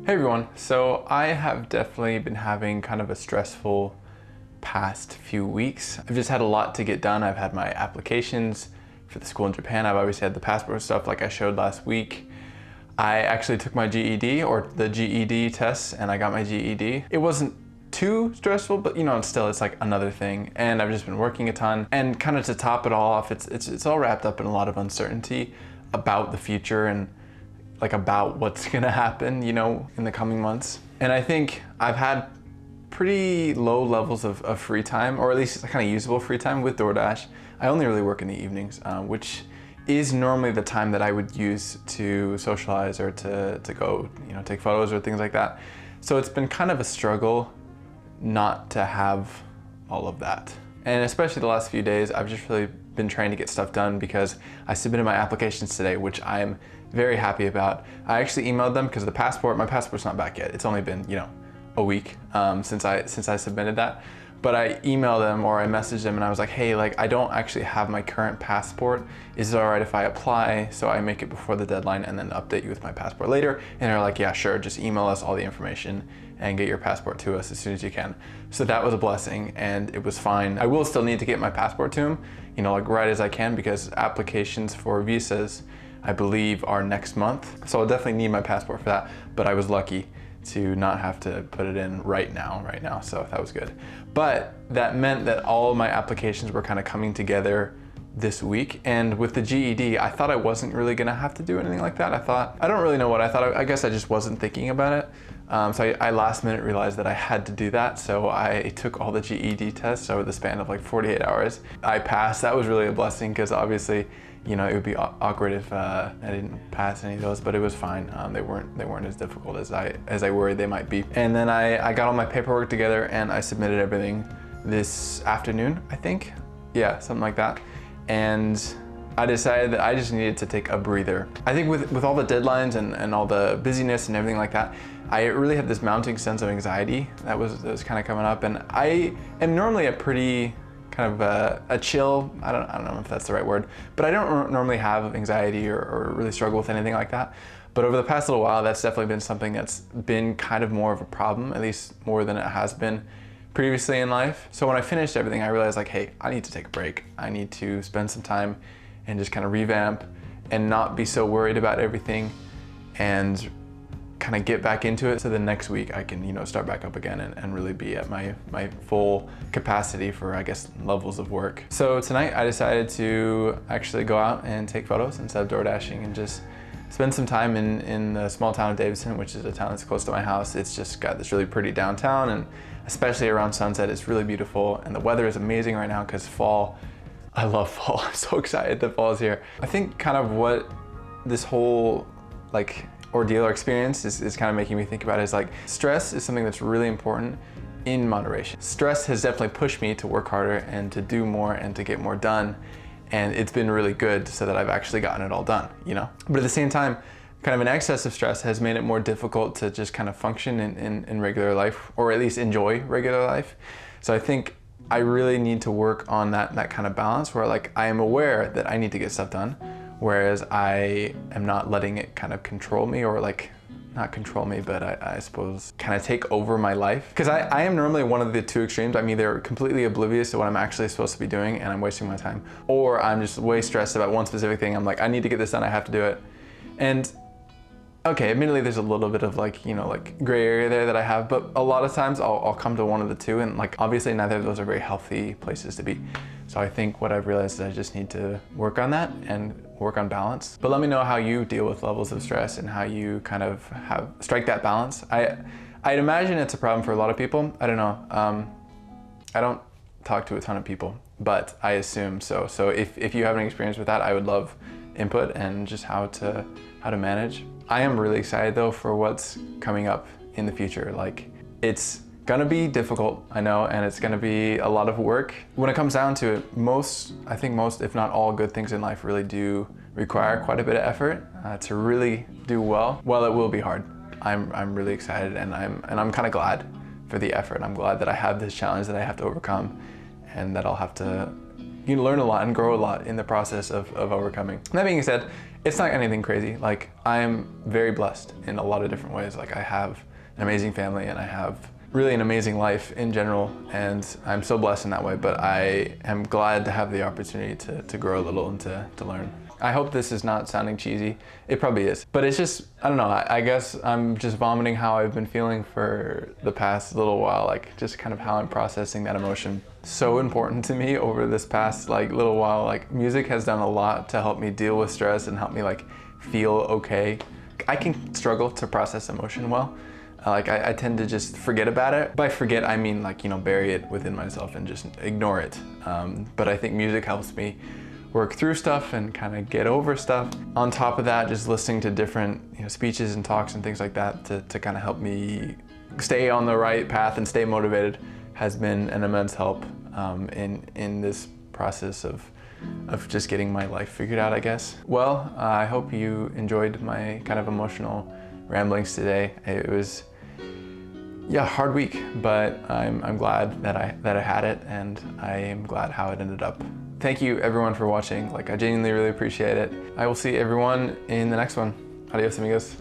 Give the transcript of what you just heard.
Hey everyone, so I have definitely been having kind of a stressful past few weeks. I've just had a lot to get done. I've had my applications for the school in Japan. I've obviously had the passport stuff like I showed last week. I actually took my GED or the GED test and I got my GED. It wasn't too stressful, but it's like another thing. And I've just been working a ton, and kind of to top it all off, it's all wrapped up in a lot of uncertainty about the future and like about what's gonna happen, in the coming months. And I think I've had pretty low levels of free time, or at least kind of usable free time with DoorDash. I only really work in the evenings, which is normally the time that I would use to socialize or to go, take photos or things like that. So it's been kind of a struggle not to have all of that. And especially the last few days, I've just really been trying to get stuff done because I submitted my applications today, which I'm very happy about. I actually emailed them because my passport's not back yet. It's only been, a week since I submitted that. But I emailed them or I messaged them and I was like, hey, I don't actually have my current passport. Is it all right if I apply so I make it before the deadline and then update you with my passport later? And they're like, yeah, sure, just email us all the information and get your passport to us as soon as you can. So that was a blessing and it was fine. I will still need to get my passport to them, right as I can, because applications for visas, I believe, are next month. So I'll definitely need my passport for that, but I was lucky to not have to put it in right now, so that was good. But that meant that all of my applications were kind of coming together this week, and with the GED, I thought I wasn't really gonna have to do anything like that. I don't really know what I thought. I guess I just wasn't thinking about it. So I last minute realized that I had to do that, so I took all the GED tests over the span of 48 hours. I passed. That was really a blessing because obviously, it would be awkward if I didn't pass any of those, but it was fine. They weren't as difficult as I worried they might be. And then I got all my paperwork together and I submitted everything this afternoon, I think. Yeah, something like that. And I decided that I just needed to take a breather. I think with all the deadlines and all the busyness and everything like that, I really had this mounting sense of anxiety that was kind of coming up. And I am normally a pretty kind of a chill, I don't know if that's the right word, but I don't normally have anxiety or really struggle with anything like that. But over the past little while, that's definitely been something that's been kind of more of a problem, at least more than it has been previously in life. So when I finished everything, I realized hey, I need to take a break. I need to spend some time and just kind of revamp and not be so worried about everything and kind of get back into it so the next week I can start back up again and really be at my full capacity for, I guess, levels of work. So tonight I decided to actually go out and take photos instead of door dashing and just spend some time in the small town of Davidson, which is a town that's close to my house. It's just got this really pretty downtown, and especially around sunset it's really beautiful, and the weather is amazing right now because fall. I love fall. I'm so excited that fall is here. I think kind of what this whole ordeal or experience is kind of making me think about is stress is something that's really important in moderation. Stress has definitely pushed me to work harder and to do more and to get more done, and it's been really good so that I've actually gotten it all done, But at the same time, kind of an excess of stress has made it more difficult to just kind of function in regular life, or at least enjoy regular life. So I think I really need to work on that kind of balance where I am aware that I need to get stuff done, whereas I am not letting it kind of control me, or not control me, but I suppose kind of take over my life. Because I am normally one of the two extremes. I'm either completely oblivious to what I'm actually supposed to be doing and I'm wasting my time, or I'm just way stressed about one specific thing. I'm I need to get this done, I have to do it. And okay, admittedly there's a little bit of gray area there that I have, but a lot of times I'll come to one of the two, and obviously neither of those are very healthy places to be. So I think what I've realized is I just need to work on that and work on balance. But let me know how you deal with levels of stress and how you kind of strike that balance. I'd imagine it's a problem for a lot of people. I don't know. I don't talk to a ton of people, but I assume so. So if you have any experience with that, I would love input and just how to manage. I am really excited though for what's coming up in the future. It's gonna be difficult, I know, and it's gonna be a lot of work. When it comes down to it, I think most, if not all, good things in life really do require quite a bit of effort to really do well. Well, it will be hard. I'm really excited, and I'm kind of glad for the effort. I'm glad that I have this challenge that I have to overcome, and that I'll have to learn a lot and grow a lot in the process of overcoming. That being said, It's not anything crazy. Like, I am very blessed in a lot of different ways. Like, I have an amazing family and I have really an amazing life in general, and I'm so blessed in that way, but I am glad to have the opportunity to grow a little and to learn. I hope this is not sounding cheesy. It probably is, but it's just, I don't know, I guess I'm just vomiting how I've been feeling for the past little while, like just kind of how I'm processing that emotion. So important to me over this past little while. Like, music has done a lot to help me deal with stress and help me feel okay. I can struggle to process emotion well. I tend to just forget about it. By forget, I mean bury it within myself and just ignore it. But I think music helps me work through stuff and kind of get over stuff. On top of that, just listening to different speeches and talks and things like that to kind of help me stay on the right path and stay motivated has been an immense help in this process of just getting my life figured out, I guess. Well, I hope you enjoyed my kind of emotional ramblings today. It was, yeah, hard week, but I'm glad that I had it, and I am glad how it ended up. Thank you everyone for watching. I genuinely really appreciate it. I will see everyone in the next one. Adios, amigos.